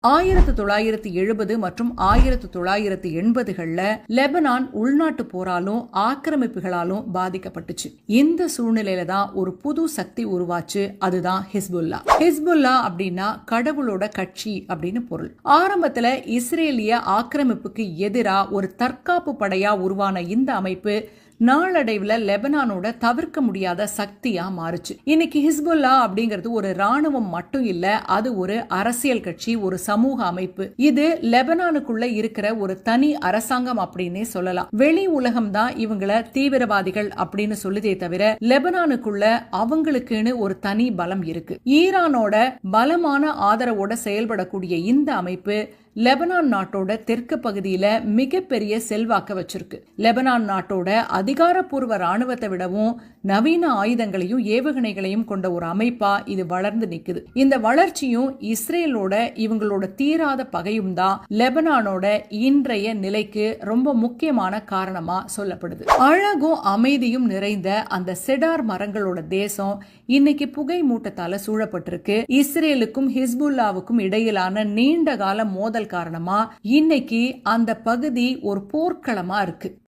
1970 மற்றும் 1980களில் லெபனான் உள்நாட்டு போராலும் ஆக்கிரமிப்புகளாலும் பாதிக்கப்பட்டுச்சு. இந்த சூழ்நிலையில தான் ஒரு புது சக்தி உருவாச்சு. அதுதான் ஹிஸ்புல்லா. ஹிஸ்புல்லா அப்படின்னா கடவுளோட கட்சி அப்படின்னு பொருள். ஆரம்பத்துல இஸ்ரேலிய ஆக்கிரமிப்புக்கு எதிராக ஒரு தற்காப்பு படையா உருவான இந்த அமைப்பு நாளடைவுல லெபனானோட தவிர்க்க முடியாத சக்தியா மாறுச்சு. இன்னைக்கு ஹிஸ்புல்லா அப்படிங்கிறது ஒரு ராணுவம் மட்டும் இல்ல, அது ஒரு அரசியல் கட்சி, ஒரு சமூக அமைப்பு. இது லெபனானுக்குள்ள இருக்கிற ஒரு தனி அரசாங்கம் அப்படின்னே சொல்லலாம். வெளி உலகம் தான் இவங்கள தீவிரவாதிகள் அப்படின்னு சொல்லுதே தவிர லெபனானுக்குள்ள அவங்களுக்குன்னு ஒரு தனி பலம் இருக்கு. ஈரானோட பலமான ஆதரவோட செயல்படக்கூடிய இந்த அமைப்பு லெபனான் நாட்டோட தெற்கு பகுதியில மிகப்பெரிய செல்வாக்க வச்சிருக்கு. லெபனான் நாட்டோட அதிகாரப்பூர்வ ராணுவத்தை விடவும் நவீன ஆயுதங்களையும் ஏவுகணைகளையும் கொண்ட ஒரு அமைப்பா இது வளர்ந்து நிக்குது. இந்த வளர்ச்சியும் இஸ்ரேலோட இவங்களோட தீராத பகையும் தான் லெபனானோட இன்றைய நிலைக்கு ரொம்ப முக்கியமான காரணமா சொல்லப்படுது. அழகும் அமைதியும் நிறைந்த அந்த செடார் மரங்களோட தேசம் இன்னைக்கு புகை மூட்டத்தால சூழப்பட்டிருக்கு. இஸ்ரேலுக்கும் ஹிஸ்புல்லாவுக்கும் இடையிலான நீண்ட கால மோதல் காரணமா இன்னைக்கு அந்த பகுதி ஒரு போர்க்களமா இருக்கு.